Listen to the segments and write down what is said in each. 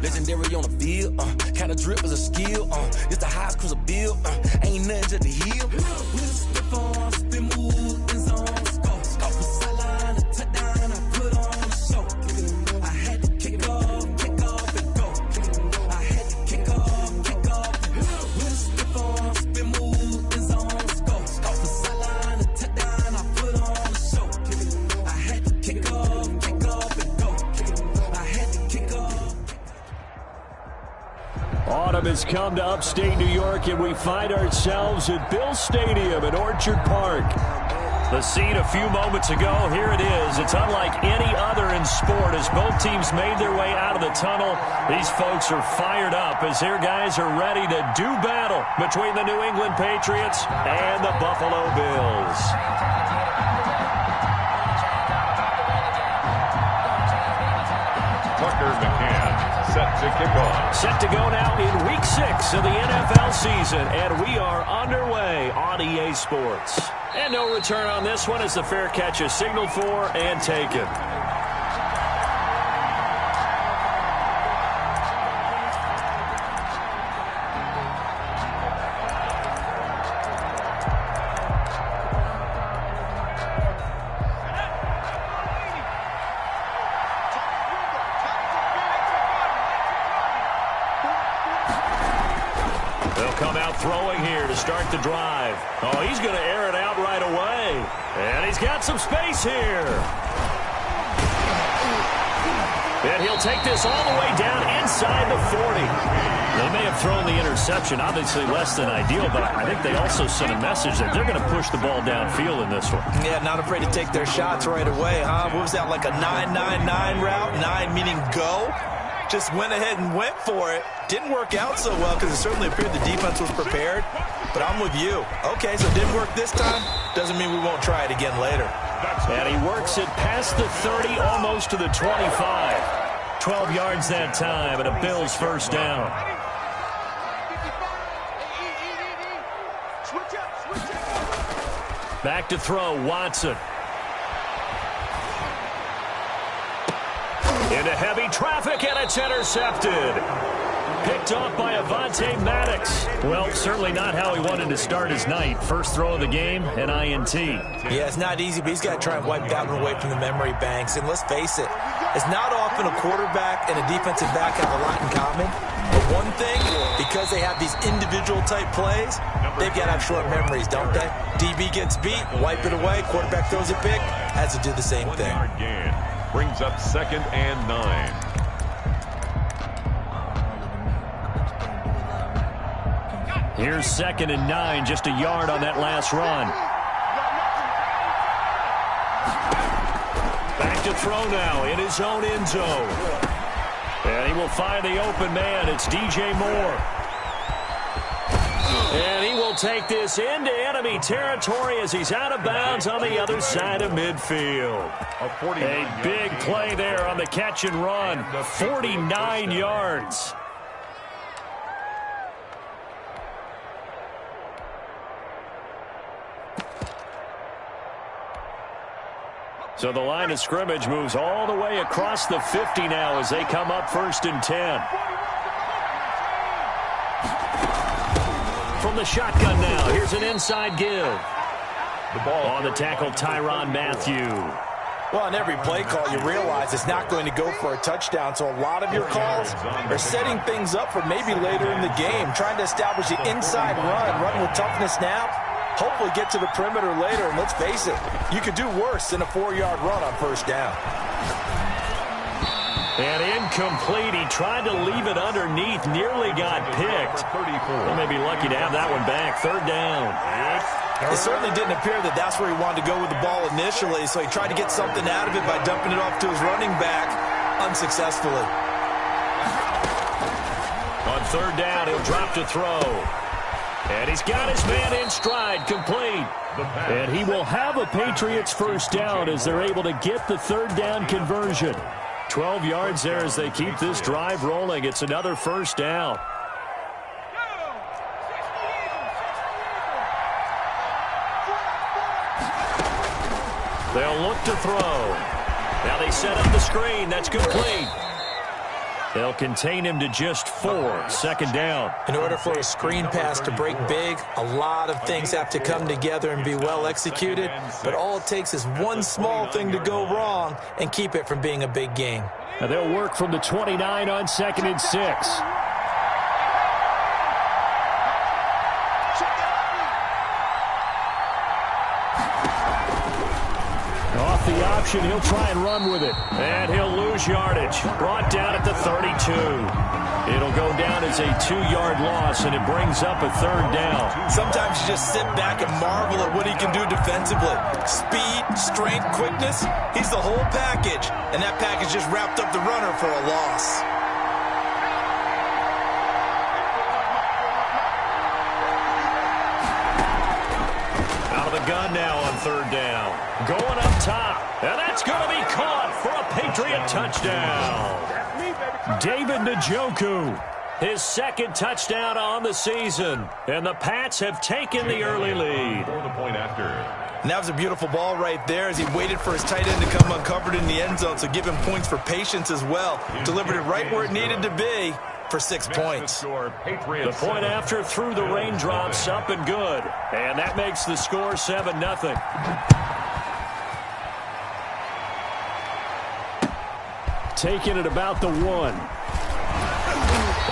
legendary on the field, kind of drip is a skill, it's the highest cruiser bill, ain't nothing just to heal. With stiff on, spin move, in zone, scope, off the sideline, a touchdown, I put on a show. I had to kick off and go. I had to kick off and go. With stiff on, spin move, in zone, scope, off the sideline, a touchdown, I put on a show. I had to kick off and go. I had to kick off. Autumn has come to upstate New York, and we find ourselves at Bill Stadium in Orchard Park. The scene a few moments ago, here it is. It's unlike any other in sport as both teams made their way out of the tunnel. These folks are fired up as their guys are ready to do battle between the New England Patriots and the Buffalo Bills. Tucker McCann set to kick off. Set to go now in Week 6 of the NFL season, and we are underway on EA Sports. And no return on this one as the fair catch is signaled for and taken. Throwing here to start the drive. Oh, he's going to air it out right away. And he's got some space here. And he'll take this all the way down inside the 40. They may have thrown the interception, obviously less than ideal, but I think they also sent a message that they're going to push the ball downfield in this one. Yeah, not afraid to take their shots right away, huh? What was that, like a 9-9-9 route? 9 meaning go? Just went ahead and went for it. Didn't work out so well because it certainly appeared the defense was prepared. But I'm with you. Okay, so it didn't work this time. Doesn't mean we won't try it again later. And he works it past the 30, almost to the 25. 12 yards that time, and a Bills first down. Back to throw, Watson. Into heavy traffic, and it's intercepted. Picked off by Avonte Maddox. Well, certainly not how he wanted to start his night. First throw of the game, an INT. Yeah, it's not easy, but he's got to try and wipe that one away from the memory banks. And let's face it, it's not often a quarterback and a defensive back have a lot in common. But one thing, because they have these individual type plays, they've got to have short memories, don't they? DB gets beat, wipe it away. Quarterback throws a pick, has to do the same thing. 1 yard gain. Brings up 2nd and 9. Here's 2nd and 9, just a yard on that last run. Back to throw now in his own end zone. And he will find the open man. It's DJ Moore. And he will take this into enemy territory as he's out of bounds on the other side of midfield. A big play there on the catch and run. 49 yards. So the line of scrimmage moves all the way across the 50 now as they come up 1st and 10. From the shotgun now, here's an inside give. The ball on the tackle, Tyrann Mathieu. Well, on every play call, you realize it's not going to go for a touchdown, so a lot of your calls are setting things up for maybe later in the game, trying to establish the inside run with toughness now, hopefully get to the perimeter later, and let's face it, you could do worse than a 4-yard run on 1st down. And incomplete. He tried to leave it underneath, nearly got picked. They may be lucky to have that one back. 3rd down. It certainly didn't appear that that's where he wanted to go with the ball initially, so he tried to get something out of it by dumping it off to his running back unsuccessfully. On 3rd down, he'll drop to throw. And he's got his man in stride, complete. And he will have a Patriots first down as they're able to get the 3rd down conversion. 12 yards there as they keep this drive rolling. It's another first down. They'll look to throw. Now they set up the screen. That's complete. They'll contain him to just 4. Second down. In order for a screen pass to break big, a lot of things have to come together and be well executed, but all it takes is one small thing to go wrong and keep it from being a big game. Now they'll work from the 29 on 2nd and 6. Off the option, he'll try and run with it. And he'll lose yardage. Brought down at the 32. It'll go down as a 2-yard loss, and it brings up a 3rd down. Sometimes you just sit back and marvel at what he can do defensively. Speed, strength, quickness, he's the whole package. And that package just wrapped up the runner for a loss. Out of the gun now on 3rd down. Going up top. And that's going to be caught for a Patriot touchdown. David Njoku, his 2nd touchdown on the season. And the Pats have taken the early lead. For the point after. And that was a beautiful ball right there as he waited for his tight end to come uncovered in the end zone, so give him points for patience as well. Delivered it right where it needed to be for 6 points. The point after threw the raindrops up and good. And that makes the score 7-0. Taking it about the 1.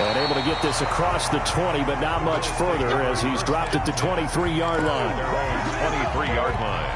And able to get this across the 20, but not much further as he's dropped at the 23-yard line. 23-yard line.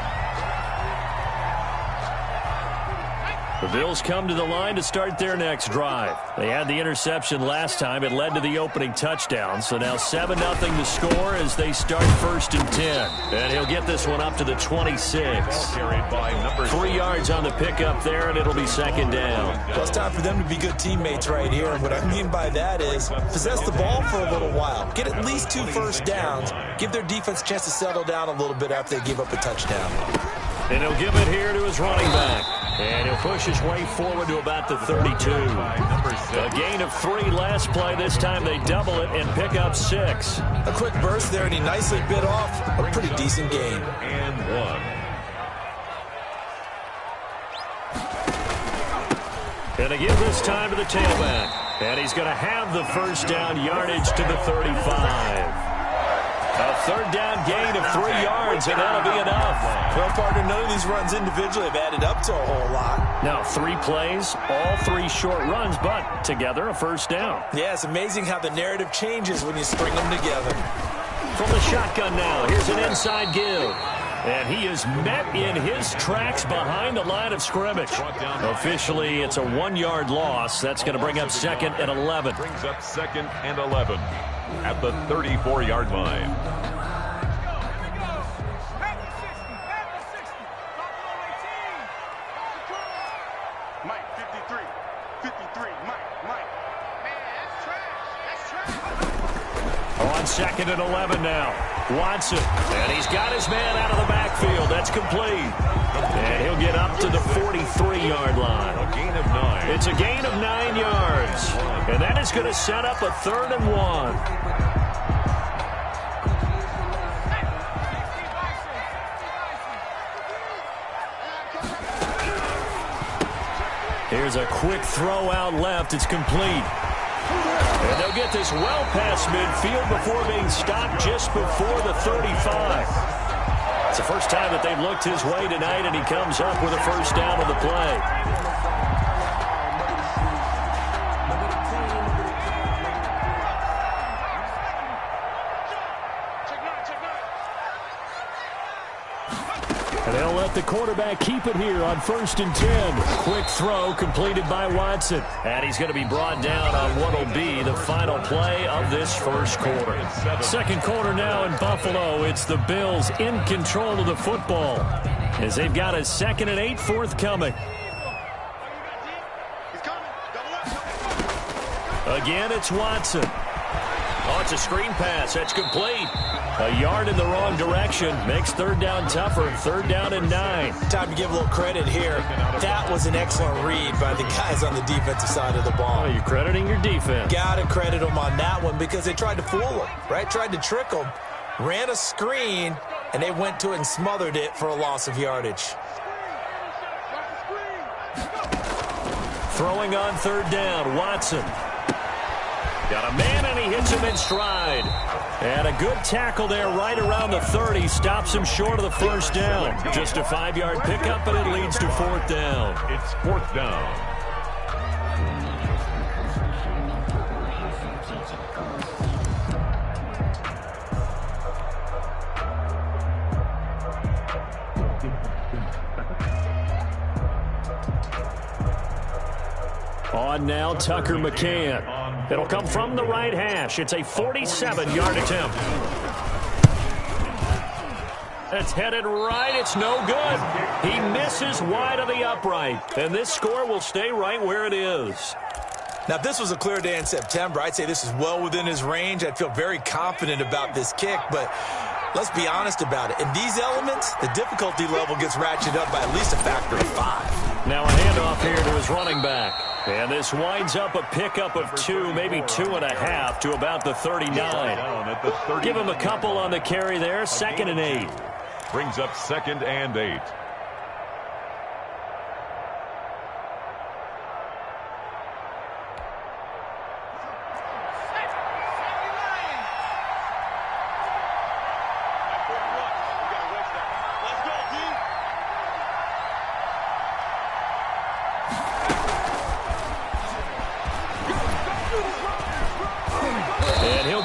The Bills come to the line to start their next drive. They had the interception last time. It led to the opening touchdown. So now 7-0 to score as they start 1st and 10. And he'll get this one up to the 26. 3 yards on the pickup there, and it'll be 2nd down. Well, it's time for them to be good teammates right here. And what I mean by that is possess the ball for a little while. Get at least 2 first downs. Give their defense a chance to settle down a little bit after they give up a touchdown. And he'll give it here to his running back. And he'll push his way forward to about the 32. A gain of 3 last play. This time they double it and pick up 6. A quick burst there, and he nicely bit off a pretty decent gain. And 1. And again this time to the tailback. And he's going to have the first down yardage to the 35. A 3rd down gain of 3 yards, and that'll be enough. Well, partner, none of these runs individually have added up to a whole lot. Now, 3 plays, all 3 short runs, but together a first down. Yeah, it's amazing how the narrative changes when you string them together. From the shotgun now, here's an inside give. And he is met in his tracks behind the line of scrimmage. Officially, it's a 1-yard loss. That's going to bring up 2nd and 11. Brings up 2nd and 11 at the 34-yard line. Mike, 53, Mike. On 2nd and 11 now. Watson, and he's got his man out of the backfield. That's complete. And he'll get up to the 43-yard line. A gain of 9. It's a gain of 9 yards. And that is going to set up a 3rd and 1. Here's a quick throw out left. It's complete. And they'll get this well past midfield before being stopped just before the 35. It's the first time that they've looked his way tonight, and he comes up with a first down on the play. And they'll let the quarterback keep it here on 1st and 10. Quick throw completed by Watson. And he's going to be brought down on what will be the final play of this first quarter. 2nd quarter now in Buffalo. It's the Bills in control of the football as they've got a 2nd and 8 forthcoming. Again, it's Watson. Oh, it's a screen pass. That's complete. A yard in the wrong direction. Makes 3rd down tougher. 3rd down and 9. Time to give a little credit here. That was an excellent read by the guys on the defensive side of the ball. Oh, you're crediting your defense. Got to credit them on that one because they tried to fool them, right? Tried to trick them. Ran a screen, and they went to it and smothered it for a loss of yardage. Throwing on third down, Watson. Got a man, and he hits him in stride. And a good tackle there right around the 30. Stops him short of the first down. Just a 5-yard pickup, and it leads to fourth down. It's fourth down. On now, Tucker McCann. It'll come from the right hash. It's a 47-yard attempt. It's headed right. It's no good. He misses wide of the upright. And this score will stay right where it is. Now, if this was a clear day in September, I'd say this is well within his range. I'd feel very confident about this kick, but let's be honest about it. In these elements, the difficulty level gets ratcheted up by at least a factor of 5. Now a handoff here to his running back. And this winds up a pickup of 2, maybe 2.5 to about the 39. Give him a couple on the carry there. 2nd and 8. Brings up 2nd and 8.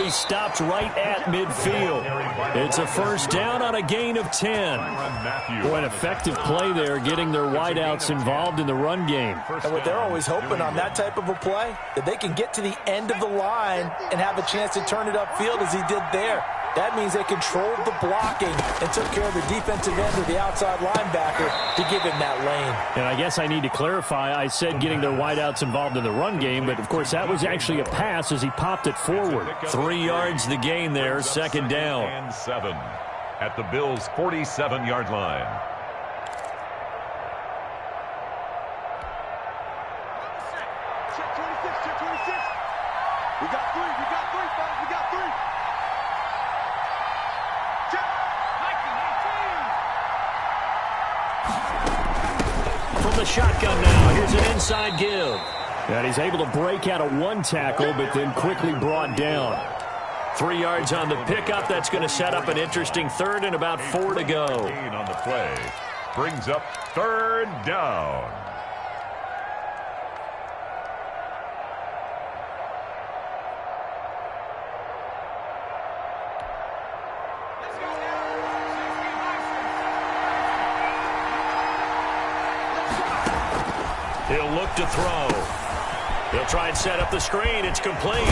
Stopped right at midfield. It's a first down on a gain of 10. Boy, an effective play there, getting their wideouts involved in the run game. And what they're always hoping on that type of a play, that they can get to the end of the line and have a chance to turn it upfield as he did there. That means they controlled the blocking and took care of the defensive end of the outside linebacker to give him that lane. And I guess I need to clarify, I said getting their wideouts involved in the run game, but of course that was actually a pass as he popped it forward. 3 yards the gain there, 2nd down. And 7 at the Bills' 47-yard line. Check 26. We got 3, fellas. We got 3. From the shotgun now, here's an inside give. And he's able to break out of one tackle, but then quickly brought down. 3 yards on the pickup. That's going to set up an interesting 3rd and about 4 to go. On the play. Brings up 3rd down. He'll look to throw. He'll try and set up the screen. It's complete.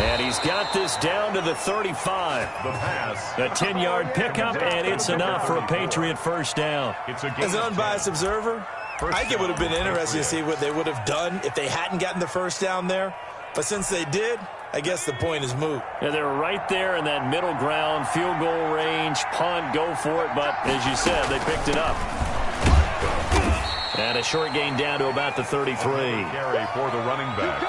And he's got this down to the 35. The pass. A 10-yard pickup, and it's enough for a Patriot first down. As an unbiased observer, I think it would have been interesting to see what they would have done if they hadn't gotten the first down there. But since they did, I guess the point is moot. Yeah, they were right there in that middle ground, field goal range, punt, go for it. But as you said, they picked it up. And a short gain down to about the 33. Carry for the running back.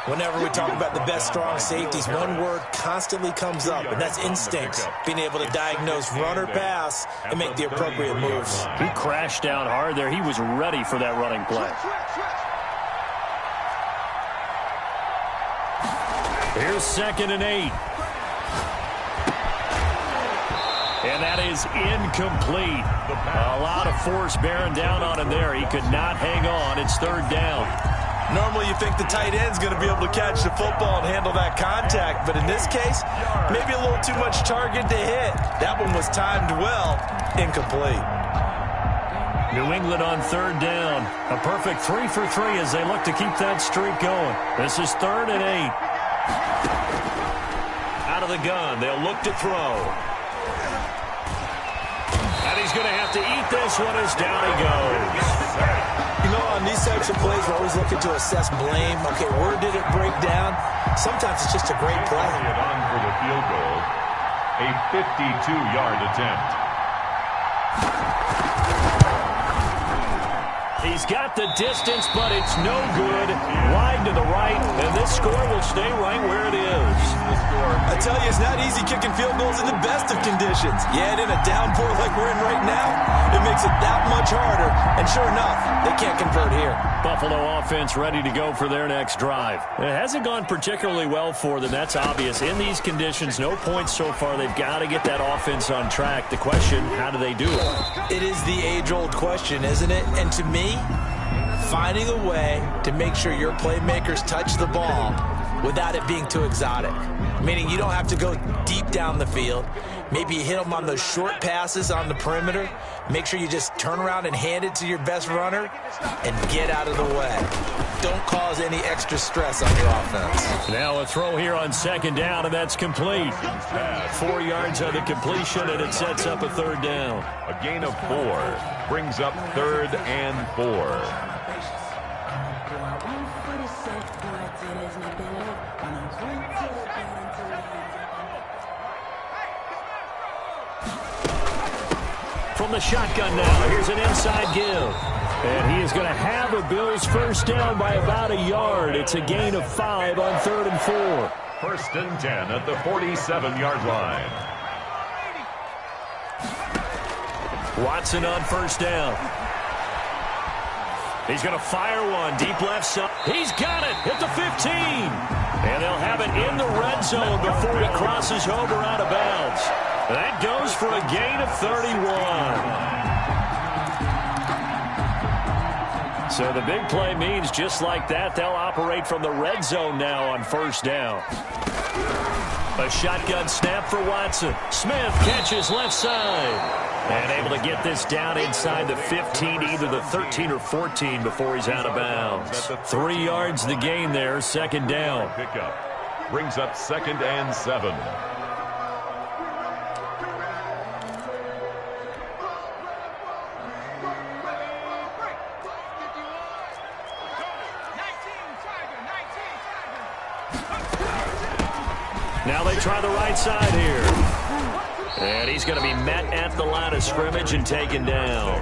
Whenever we talk about the best strong safeties, one word constantly comes up, and that's instinct. Being able to diagnose run or pass and make the appropriate moves. He crashed down hard there. He was ready for that running play. Here's 2nd and 8. And that is incomplete. A lot of force bearing down on him there. He could not hang on. It's 3rd down. Normally you think the tight end's going to be able to catch the football and handle that contact, but in this case, maybe a little too much target to hit. That one was timed well. Incomplete. New England on 3rd down. A perfect 3 for 3 as they look to keep that streak going. This is 3rd and 8. Out of the gun. They'll look to throw. And he's going to have to eat this one as down he goes. You know, on these types of plays, we're always looking to assess blame. Okay, where did it break down? Sometimes it's just a great play. It on for the field goal. A 52-yard attempt. He He's got the distance, but it's no good. Wide to the right, and this score will stay right where it is. I tell you, it's not easy kicking field goals in the best of conditions. You add in a downpour like we're in right now, it makes it that much harder. And sure enough, they can't convert here. Buffalo offense ready to go for their next drive. It hasn't gone particularly well for them. That's obvious. In these conditions, no points so far. They've got to get that offense on track. The question, how do they do it? It is the age-old question, isn't it? And to me, finding a way to make sure your playmakers touch the ball without it being too exotic. Meaning you don't have to go deep down the field. Maybe you hit them on those short passes on the perimeter. Make sure you just turn around and hand it to your best runner and get out of the way. Don't cause any extra stress on your offense. Now a throw here on second down, and that's complete. 4 yards on the completion, and it sets up a third down. A gain of 4 brings up 3rd and 4. From the shotgun now, here's an inside give. And he is going to have a Bills first down by about a yard. It's a gain of 5 on 3rd and 4. 1st and 10 at the 47-yard line. Watson on first down. He's going to fire one deep left side. He's got it at the 15. And they'll have it in the red zone before he crosses over out of bounds. That goes for a gain of 31. So the big play means just like that, they'll operate from the red zone now on first down. A shotgun snap for Watson. Smith catches left side. And able to get this down inside the 15, either the 13 or 14 before he's out of bounds. 3 yards the gain there, second down. Pickup brings up 2nd and 7. Now they try the right side here. And he's going to be met at the line of scrimmage and taken down.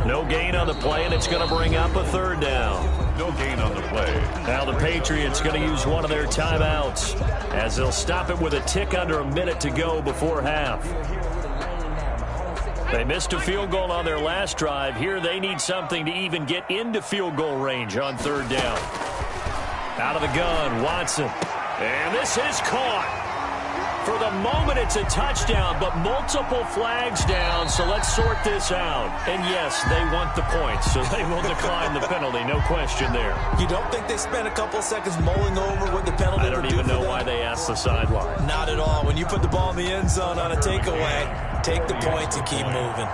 No gain on the play, and it's going to bring up a third down. No gain on the play. Now the Patriots going to use one of their timeouts as they'll stop it with a tick under a minute to go before half. They missed a field goal on their last drive. Here they need something to even get into field goal range on third down. Out of the gun, Watson. And this is caught. For the moment, it's a touchdown, but multiple flags down, so let's sort this out. And yes, they want the points, so they will decline the penalty, no question there. You don't think they spent a couple seconds mulling over what the penalty I don't even know why they asked the sideline. Not at all. When you put the ball in the end zone on a takeaway, take the points and keep moving.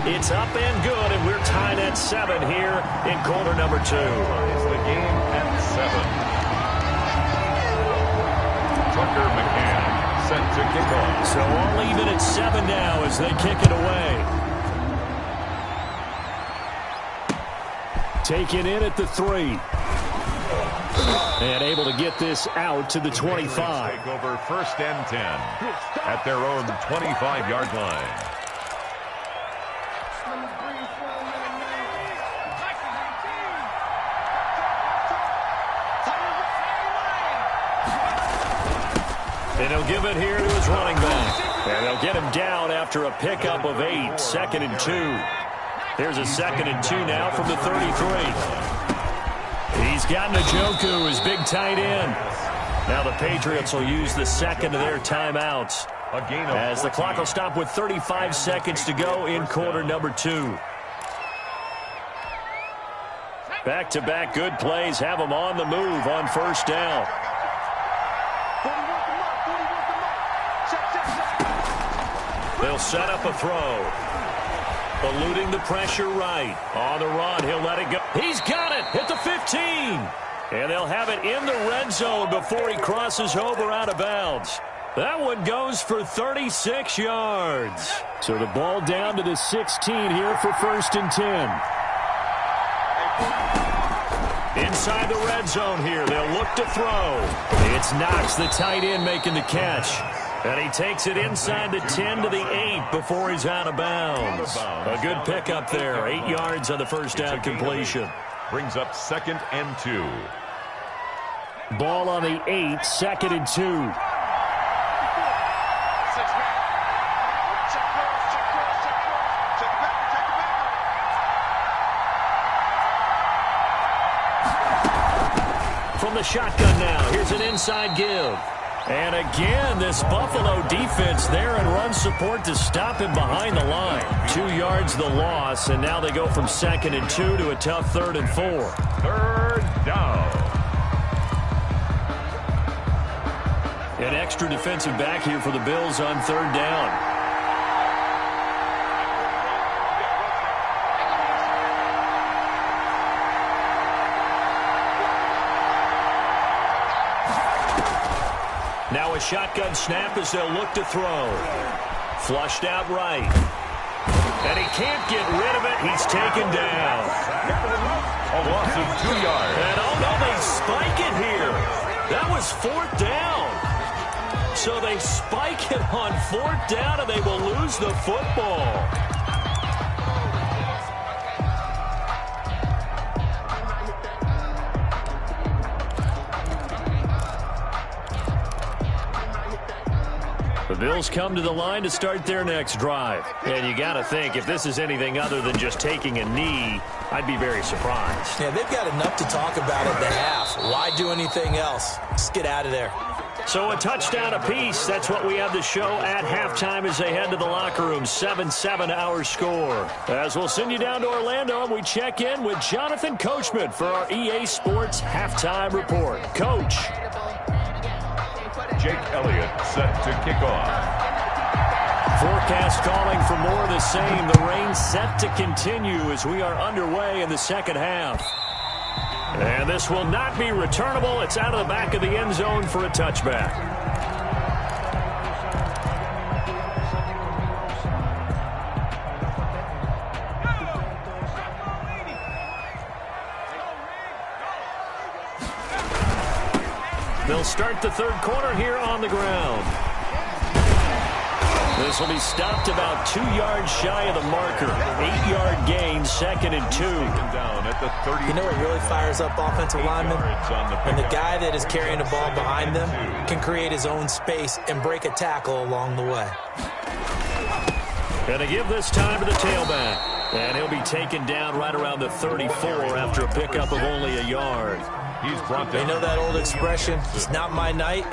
It's up and good, and we're tied at 7 here in quarter number 2. It's the game at 7. Tucker McCann set to kick off. So all even at 7 now as they kick it away. Taken in at the 3. And able to get this out to the 25. Take over 1st and 10 at their own 25-yard line. And he'll give it here to his running back. And they'll get him down after a pickup of 8. 2nd and 2. Here's a 2nd and 2 now from the 33. He's got Njoku, his big tight end. Now the Patriots will use the second of their timeouts as the clock will stop with 35 seconds to go in quarter number 2. Back-to-back good plays have them on the move on first down. They'll set up a throw. Eluding the pressure right. On the run, he'll let it go. He's got it at the 15. And they'll have it in the red zone before he crosses over out of bounds. That one goes for 36 yards. So the ball down to the 16 here for 1st and 10. Inside the red zone here, they'll look to throw. It's Knox, the tight end, making the catch. And he takes it inside the 10 to the 8 before he's out of bounds. A good pickup there. 8 yards on the first down completion. Brings up 2nd and 2. Ball on the 8, 2nd and 2. From the shotgun now, here's an inside give. And again, this Buffalo defense there and run support to stop him behind the line. 2 yards the loss, and now they go from 2nd and 2 to a tough 3rd and 4. 3rd down. An extra defensive back here for the Bills on 3rd down. Now a shotgun snap as they'll look to throw. Flushed out right. And he can't get rid of it. He's taken down. A loss of 2 yards. And oh no, they spike it here. That was 4th down. So they spike it on 4th down and they will lose the football. The Bills come to the line to start their next drive. And you got to think, if this is anything other than just taking a knee, I'd be very surprised. Yeah, they've got enough to talk about at the half. Why do anything else? Just get out of there. So a touchdown apiece. That's what we have to show at halftime as they head to the locker room. 7-7 our score. As we'll send you down to Orlando, and we check in with Jonathan Coachman for our EA Sports Halftime Report. Coach. Jake Elliott set to kick off. Forecast calling for more of the same. The rain set to continue as we are underway in the second half. And this will not be returnable. It's out of the back of the end zone for a touchback. They'll start the 3rd quarter here on the ground. This will be stopped about 2 yards shy of the marker. 8-yard gain, 2nd and 2. You know what really fires up offensive linemen? When the guy that is carrying the ball behind them can create his own space and break a tackle along the way. Going to give this time to the tailback. And he'll be taken down right around the 34 after a pickup of only a yard. He's brought down. You know that old expression, it's not my night?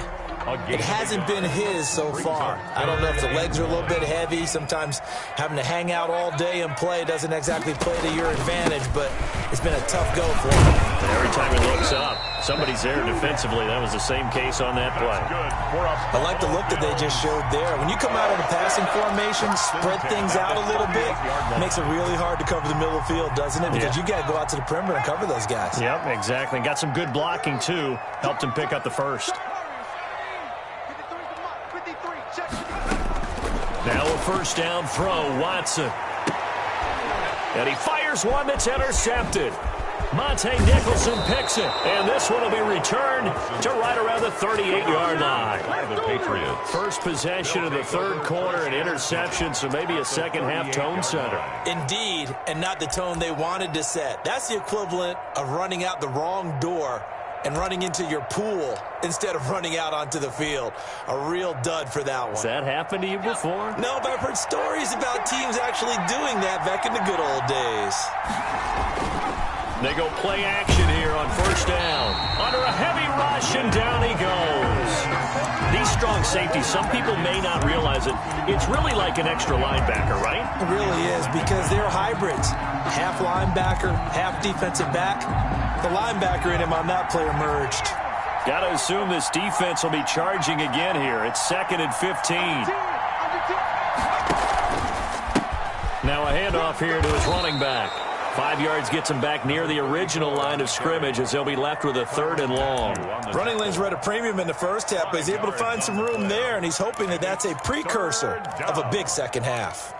It hasn't been his so far. I don't know if the legs are a little bit heavy. Sometimes having to hang out all day and play doesn't exactly play to your advantage, but it's been a tough go for him. And every time he looks up, somebody's there defensively. That was the same case on that play. I like the look that they just showed there. When you come out of the passing formation, spread things out a little bit, makes it really hard to cover the middle of the field, doesn't it? Because you got to go out to the perimeter and cover those guys. Yep, exactly. Got some good blocking, too. Helped him pick up the first. Now a first down throw, Watson. And he fires one that's intercepted. Monte Nicholson picks it. And this one will be returned to right around the 38-yard line. The Patriots. First possession of the 3rd quarter, an interception, so maybe a second-half tone setter. Indeed, and not the tone they wanted to set. That's the equivalent of running out the wrong door and running into your pool instead of running out onto the field. A real dud for that one. Has that happened to you before? No, but I've heard stories about teams actually doing that back in the good old days. They go play action here on first down. Under a heavy rush, and down he goes. These strong safeties, some people may not realize it. It's really like an extra linebacker, right? It really is, because they're hybrids. Half linebacker, half defensive back. The linebacker in him on that play emerged. Got to assume this defense will be charging again here. It's 2nd and 15. Now a handoff here to his running back. 5 yards gets him back near the original line of scrimmage as they'll be left with a 3rd and long. Running lanes were at a premium in the first half, but he's able to find some room there, and he's hoping that that's a precursor of a big second half.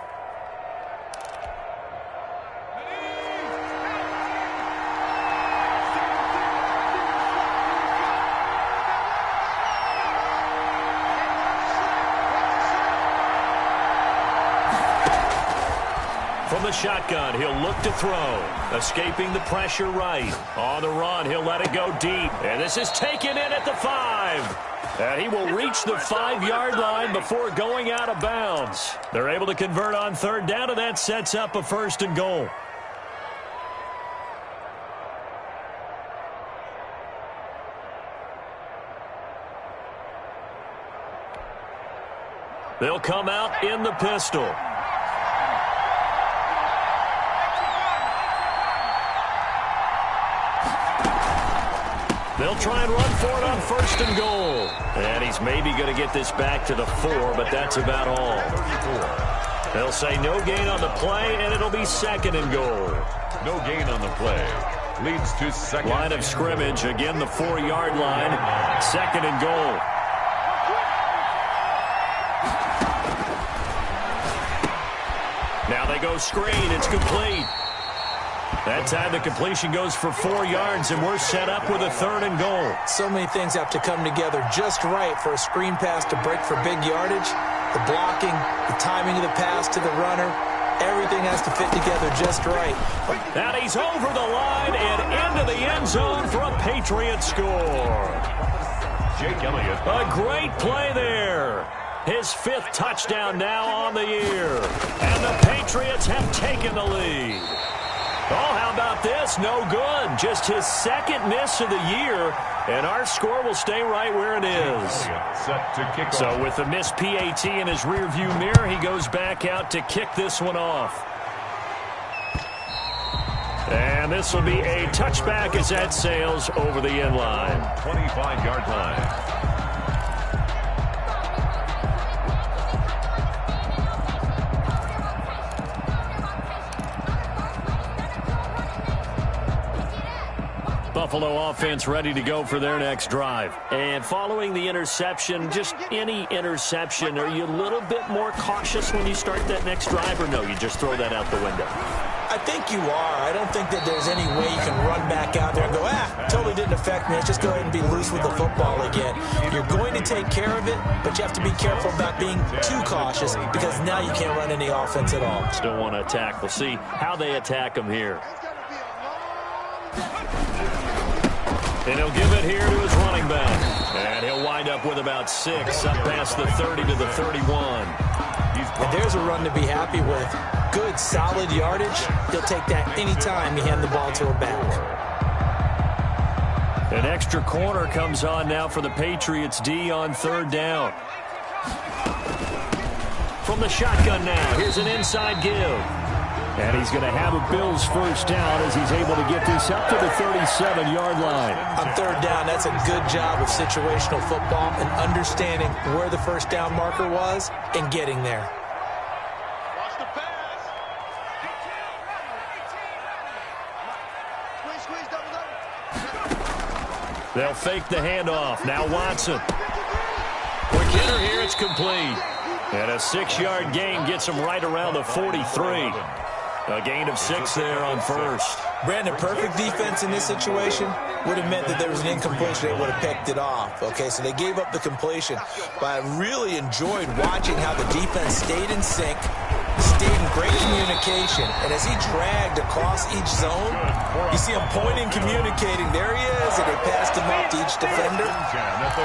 From the shotgun, he'll look to throw. Escaping the pressure right. On the run, he'll let it go deep. And this is taken in at the 5. And he will reach the 5-yard line before going out of bounds. They're able to convert on third down, and that sets up a 1st and goal. They'll come out in the pistol. They'll try and run for it on 1st and goal. And he's maybe going to get this back to the 4, but that's about all. They'll say no gain on the play, and it'll be 2nd and goal. No gain on the play. Leads to second. Line of scrimmage, again the 4-yard line. 2nd and goal. Now they go screen. It's complete. That time the completion goes for 4 yards, and we're set up with a 3rd and goal. So many things have to come together just right for a screen pass to break for big yardage. The blocking, the timing of the pass to the runner, everything has to fit together just right. And he's over the line and into the end zone for a Patriot score. Jake Elliott. A great play there. His 5th touchdown now on the year. And the Patriots have taken the lead. Oh, how about this? No good. Just his 2nd miss of the year, and our score will stay right where it is. Set to kick So off. with the missed PAT in his rearview mirror, he goes back out to kick this one off. And this will be a touchback as that sails over the end line. 25-yard line. Buffalo offense ready to go for their next drive. And following the interception, just any interception, are you a little bit more cautious when you start that next drive, or no, you just throw that out the window? I think you are. I don't think that there's any way you can run back out there and go, totally didn't affect me. Let's just go ahead and be loose with the football again. You're going to take care of it, but you have to be careful about being too cautious because now you can't run any offense at all. Still want to attack. We'll see how they attack him here. And he'll give it here to his running back. And he'll wind up with about 6, up past the 30 to the 31. And there's a run to be happy with. Good, solid yardage. He'll take that anytime you hand the ball to a back. An extra corner comes on now for the Patriots D on 3rd down. From the shotgun now, here's an inside give. And he's going to have a Bills 1st down as he's able to get this up to the 37-yard line. On 3rd down, that's a good job of situational football and understanding where the 1st down marker was and getting there. Watch the pass. Squeeze, double. They'll fake the handoff. Now Watson. Quick hitter here. It's complete. And a 6-yard gain gets him right around the 43. A gain of 6 there on 1st. Brandon, perfect defense in this situation would have meant that there was an incompletion. They would have picked it off. Okay, so they gave up the completion. But I really enjoyed watching how the defense stayed in sync, stayed in great communication. And as he dragged across each zone, you see him pointing, communicating. There he is, and they passed him off to each defender.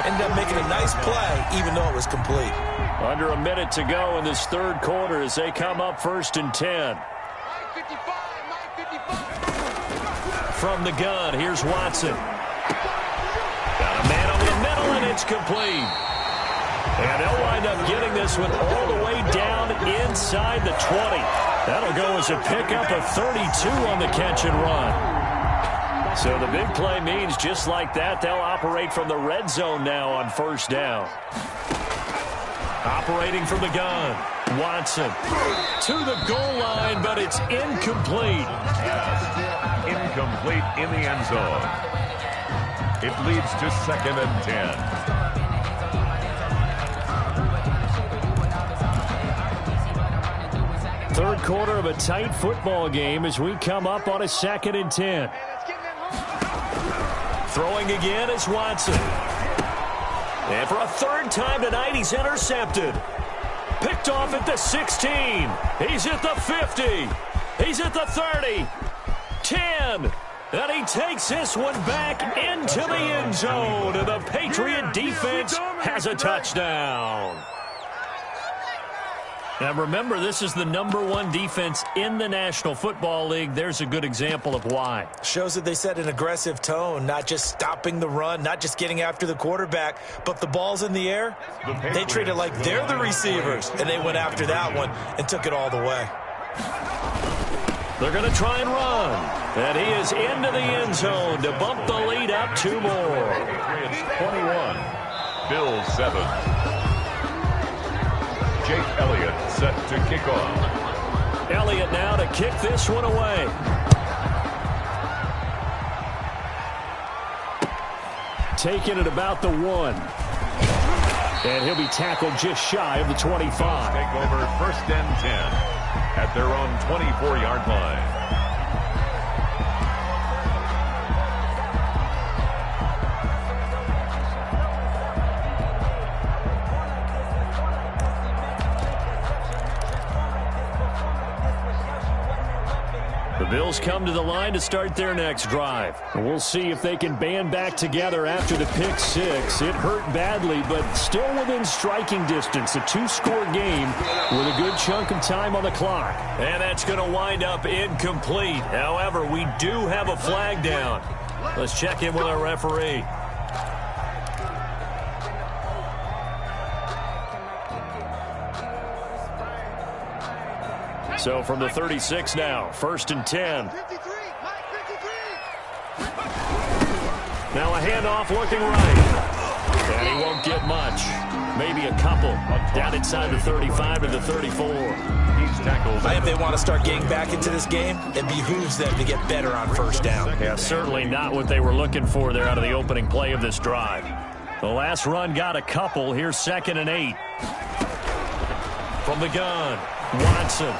Ended up making a nice play, even though it was complete. Under a minute to go in this 3rd quarter as they come up 1st and 10. From the gun, here's Watson. Got a man over the middle, and it's complete. And they'll wind up getting this one all the way down inside the 20. That'll go as a pickup of 32 on the catch and run. So the big play means just like that, they'll operate from the red zone now on 1st down. Operating from the gun, Watson to the goal line, but it's incomplete. Incomplete in the end zone. It leads to 2nd and 10. Third quarter of a tight football game as we come up on a 2nd and 10. Throwing again is Watson. And for a 3rd time tonight, he's intercepted. Picked off at the 16. He's at the 50. He's at the 30. 10. And he takes this one back into the end zone. And the Patriot defense has a touchdown. And remember, this is the #1 defense in the National Football League. There's a good example of why. Shows that they set an aggressive tone, not just stopping the run, not just getting after the quarterback, but the ball's in the air. They treat it like they're the receivers, and they went after that one and took it all the way. They're going to try and run. And he is into the end zone to bump the lead up 2 more. Patriots 21, Bills 7. Jake Elliott set to kick off. Elliott now to kick this one away. Taking it about the 1. And he'll be tackled just shy of the 25. Take over 1st and 10 at their own 24-yard line. The Bills come to the line to start their next drive. And we'll see if they can band back together after the pick 6. It hurt badly, but still within striking distance. A 2-score game with a good chunk of time on the clock. And that's going to wind up incomplete. However, we do have a flag down. Let's check in with our referee. So from the 36 now, 1st and 10. Now a handoff looking right. And he won't get much. Maybe a couple. Down inside the 35 to the 34. I think they want to start getting back into this game. It behooves them to get better on 1st down. Yeah, certainly not what they were looking for there out of the opening play of this drive. The last run got a couple. Here's 2nd and 8. From the gun, Watson.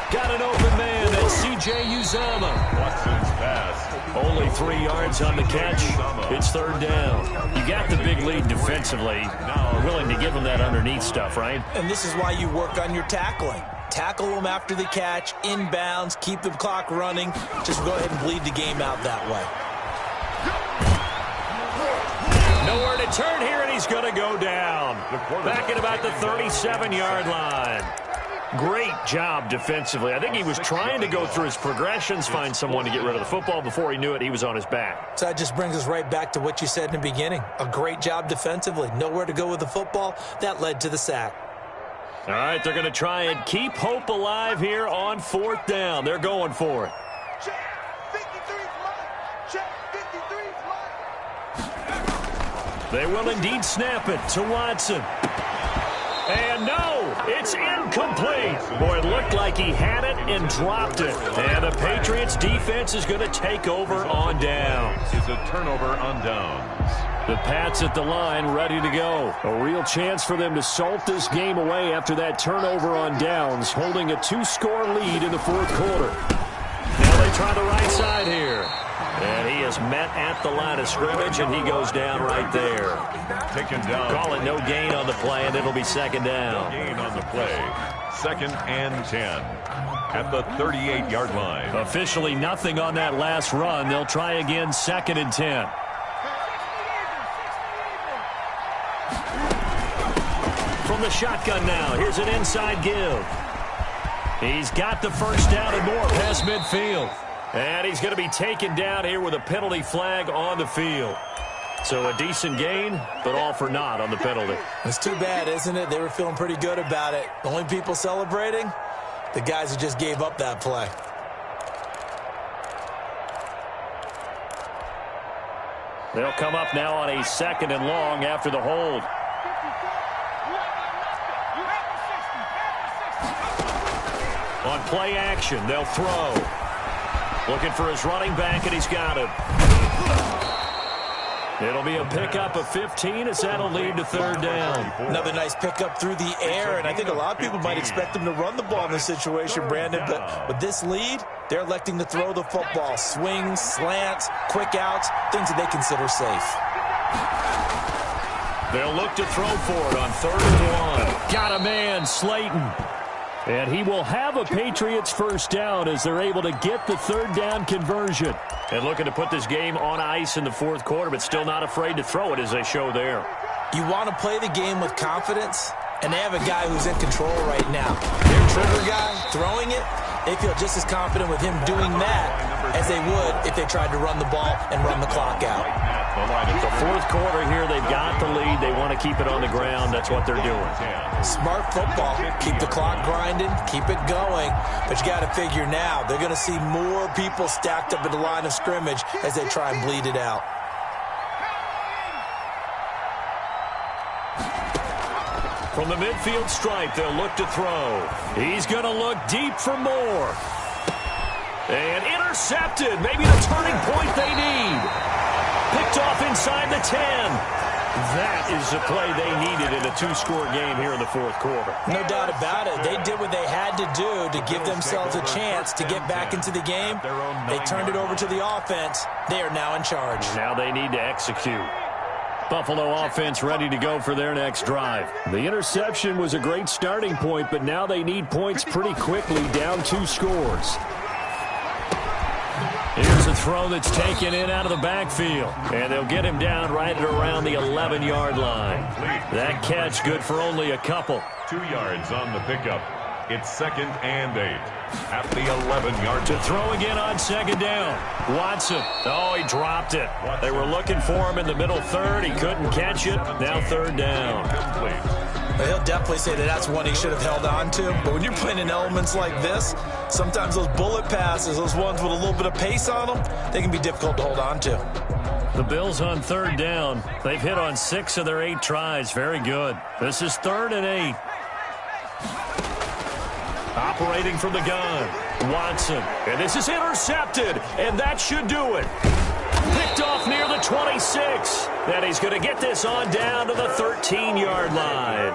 Got an open man. That's C.J. Uzomah. Watson's pass. Only 3 yards on the catch. It's 3rd down. You got the big lead defensively. Now willing to give them that underneath stuff, right? And this is why you work on your tackling. Tackle them after the catch, inbounds, keep the clock running. Just go ahead and bleed the game out that way. Nowhere to turn here, and he's going to go down. Back at about the 37-yard line. Great job defensively. I think he was trying to go through his progressions, find someone to get rid of the football. Before he knew it, he was on his back. So that just brings us right back to what you said in the beginning. A great job defensively. Nowhere to go with the football. That led to the sack. All right, they're going to try and keep hope alive here on 4th down. They're going for it. Check 53's line. Check 53's line. They will indeed snap it to Watson. And no, it's incomplete. Boy, it looked like he had it and dropped it. And the Patriots defense is going to take over on downs. Is a turnover on downs. The Pats at the line ready to go. A real chance for them to salt this game away after that turnover on downs, holding a 2-score lead in the 4th quarter. Now they try the right side here. And he is met at the line of scrimmage, and he goes down right there. Taken down. Call it no gain on the play, and it'll be 2nd down. No gain on the play. 2nd and 10 at the 38-yard line. Officially nothing on that last run. They'll try again 2nd and 10. From the shotgun now, here's an inside give. He's got the 1st down and more past midfield. And he's going to be taken down here with a penalty flag on the field. So a decent gain, but all for naught on the penalty. It's too bad, isn't it? They were feeling pretty good about it. The only people celebrating, the guys who just gave up that play. They'll come up now on a 2nd and long after the hold. On play action, they'll throw. Looking for his running back, and he's got him. It'll be a pickup of 15 as that'll lead to 3rd down. Another nice pickup through the air, and I think a lot of people might expect him to run the ball in this situation, Brandon, but with this lead, they're electing to throw the football. Swings, slants, quick outs, things that they consider safe. They'll look to throw for it on 3rd and 1. Got a man, Slayton. And he will have a Patriots first down as they're able to get the third down conversion. And looking to put this game on ice in the fourth quarter, but still not afraid to throw it as they show there. You want to play the game with confidence, and they have a guy who's in control right now. Their trigger guy throwing it, they feel just as confident with him doing that as they would if they tried to run the ball and run the clock out. The fourth quarter here, they've got the lead. They want to keep it on the ground. That's what they're doing. Smart football. Keep the clock grinding. Keep it going. But you got to figure now, they're going to see more people stacked up at the line of scrimmage as they try and bleed it out. From the midfield stripe, they'll look to throw. He's going to look deep for more. And intercepted. Maybe the turning point they need. Picked off inside the 10. That is the play they needed in a two-score game here in the fourth quarter. No doubt about it. They did what they had to do to give themselves a chance to get back into the game. They turned it over to the offense. They are now in charge. Now they need to execute. Buffalo offense ready to go for their next drive. The interception was a great starting point, but now they need points pretty quickly, down 2 scores. Here's a throw that's taken in out of the backfield. And they'll get him down right at around the 11-yard line. That catch good for only a couple. 2 yards on the pickup. It's 2nd and 8 at the 11-yard. To throw again on 2nd down. Watson. Oh, he dropped it. They were looking for him in the middle third. He couldn't catch it. Now 3rd down. He'll definitely say that that's one he should have held on to. But when you're playing in elements like this, sometimes those bullet passes, those ones with a little bit of pace on them, they can be difficult to hold on to. The Bills on 3rd down. They've hit on 6 of their 8 tries. Very good. This is 3rd and 8. Operating from the gun, Watson. And this is intercepted, and that should do it. Picked off near the 26. And he's going to get this on down to the 13-yard line.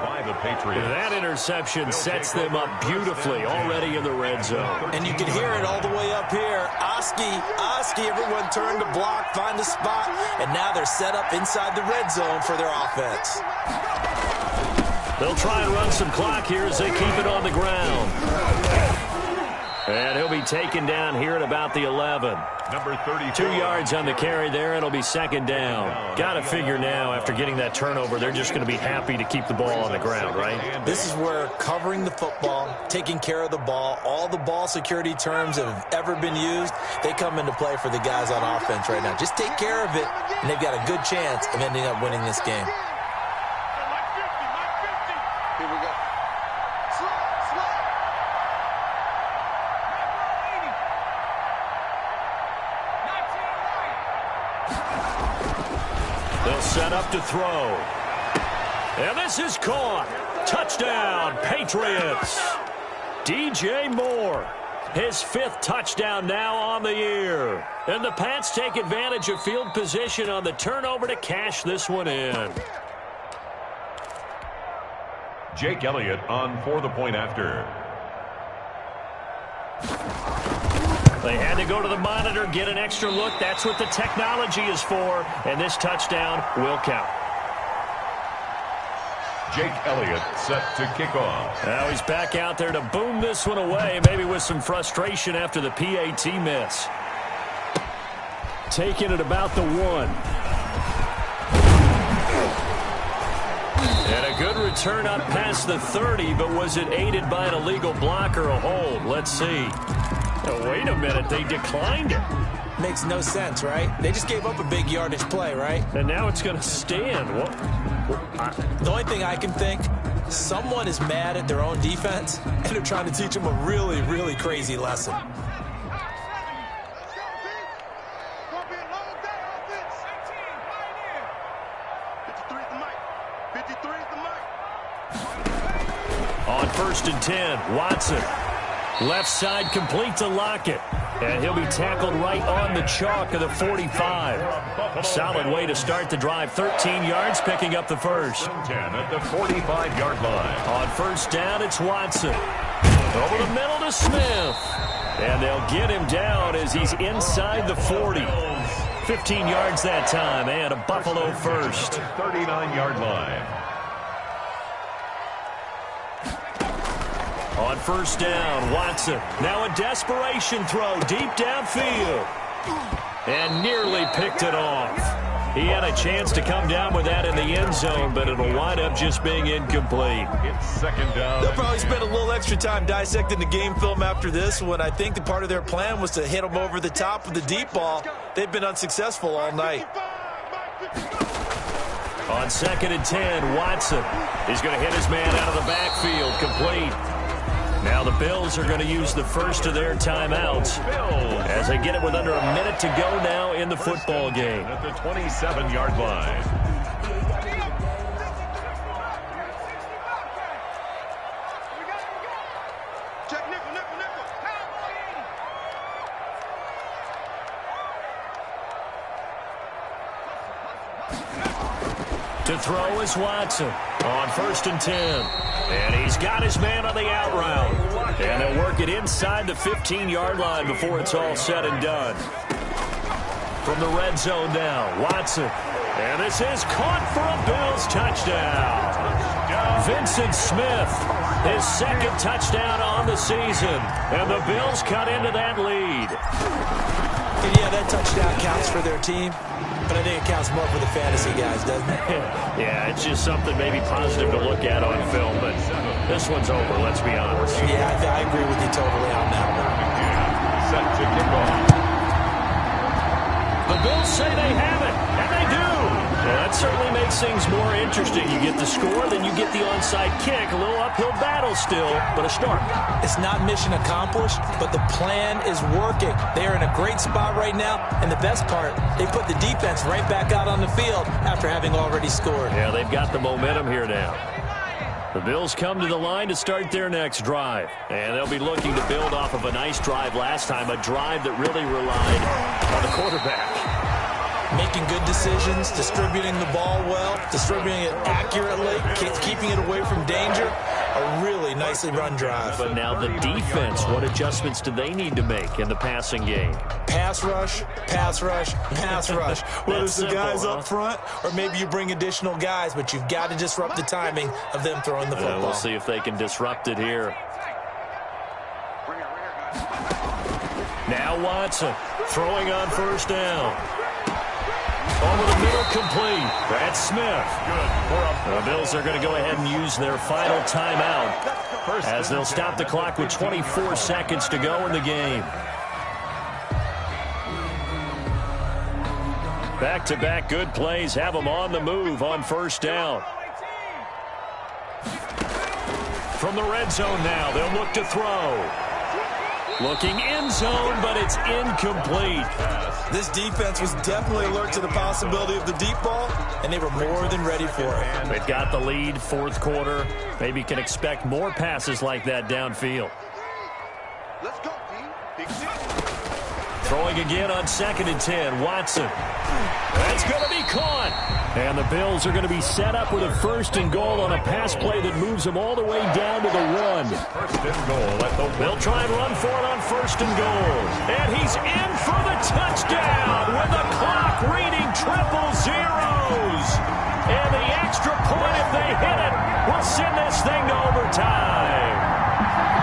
That interception sets them up beautifully already in the red zone. And you can hear it all the way up here. Oski, everyone turned to block, find a spot, and now they're set up inside the red zone for their offense. They'll try and run some clock here as they keep it on the ground. And he'll be taken down here at about the 11. Number 32. 2 yards on the carry there. It'll be 2nd down. Got to figure now, after getting that turnover, they're just going to be happy to keep the ball on the ground, right? This is where covering the football, taking care of the ball, all the ball security terms that have ever been used, they come into play for the guys on offense right now. Just take care of it, and they've got a good chance of ending up winning this game. Set up to throw. And this is caught. Touchdown, Patriots. DJ Moore, his 5th touchdown now on the year. And the Pats take advantage of field position on the turnover to cash this one in. Jake Elliott on for the point after. They had to go to the monitor, get an extra look. That's what the technology is for. And this touchdown will count. Jake Elliott set to kick off. Now he's back out there to boom this one away, maybe with some frustration after the PAT miss. Taking it about the 1. And a good return up past the 30, but was it aided by an illegal block or a hold? Let's see. Oh, wait a minute, they declined it. Makes no sense, right? They just gave up a big yardage play, right? And now it's going to stand. The only thing I can think, someone is mad at their own defense, and they're trying to teach them a really, really crazy lesson. On 1st and 10, Watson. Left side complete to Lockett. And he'll be tackled right on the chalk of the 45. Solid way to start the drive. 13 yards, picking up the first. 10 at the 45-yard line. On 1st down, it's Watson. Over the middle to Smith. And they'll get him down as he's inside the 40. 15 yards that time, and a Buffalo first. 39-yard line. On first down, Watson. Now a desperation throw deep downfield. And nearly picked it off. He had a chance to come down with that in the end zone, but it'll wind up just being incomplete. It's second down. They'll probably spend a little extra time dissecting the game film after this one. I think the part of their plan was to hit them over the top with the deep ball. They've been unsuccessful all night. On 2nd and 10, Watson is going to hit his man out of the backfield, complete. Now the Bills are going to use the first of their timeouts as they get it with under a minute to go now in the football game. At the 27-yard line. Check nickel, nickel, nickel. To throw is Watson on 1st and 10. And he's got his man on the out route. And they'll work it inside the 15-yard line before it's all said and done. From the red zone now, Watson. And this is caught for a Bills touchdown. Vincent Smith, his second touchdown on the season. And the Bills cut into that lead. And yeah, that touchdown counts for their team. But I think it counts more for the fantasy guys, doesn't it? Yeah, it's just something maybe positive to look at on film, but this one's over, let's be honest. Yeah, I agree with you totally on that one. Set to kick off. The Bills say they have it, and they do. Yeah, that certainly makes things more interesting. You get the score, then you get the onside kick. A little uphill battle still, but a start. It's not mission accomplished, but the plan is working. They are in a great spot right now, and the best part, they put the defense right back out on the field after having already scored. Yeah, they've got the momentum here now. The Bills come to the line to start their next drive, and they'll be looking to build off of a nice drive last time, a drive that really relied on the quarterback. Making good decisions, distributing the ball well, distributing it accurately, keeping it away from danger. A really nicely run drive. But now the defense, what adjustments do they need to make in the passing game? Pass rush, pass rush, pass rush. Whether it's the guys up front or maybe you bring additional guys, but you've got to disrupt the timing of them throwing the football. We'll see if they can disrupt it here. Now Watson throwing on first down. Over the middle, complete. That's Smith. The Bills are going to go ahead and use their final timeout as they'll stop the clock with 24 seconds to go in the game. Back-to-back good plays have them on the move on first down. From the red zone now, they'll look to throw. Looking end zone, but it's incomplete. This defense was definitely alert to the possibility of the deep ball, and they were more than ready for it. They've got the lead, fourth quarter. Maybe can expect more passes like that downfield. Let's go, D. Big six. Throwing again on 2nd and 10, Watson. That's going to be caught. And the Bills are going to be set up with a 1st and goal on a pass play that moves them all the way down to the 1. 1st and goal at the 1. They'll try and run for it on 1st and goal. And he's in for the touchdown with the clock reading triple zeros. And the extra point, if they hit it, will send this thing to overtime.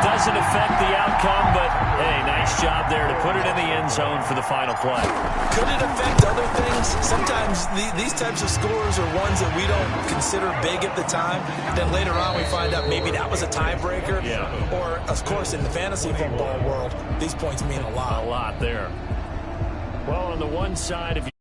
Doesn't affect the outcome, but, hey, nice job there to put it in the end zone for the final play. Could it affect other things? Sometimes these types of scores are ones that we don't consider big at the time. Then later on we find out maybe that was a tiebreaker. Yeah. Or, of course, in the fantasy football world, these points mean a lot. A lot there. Well, on the one side, if you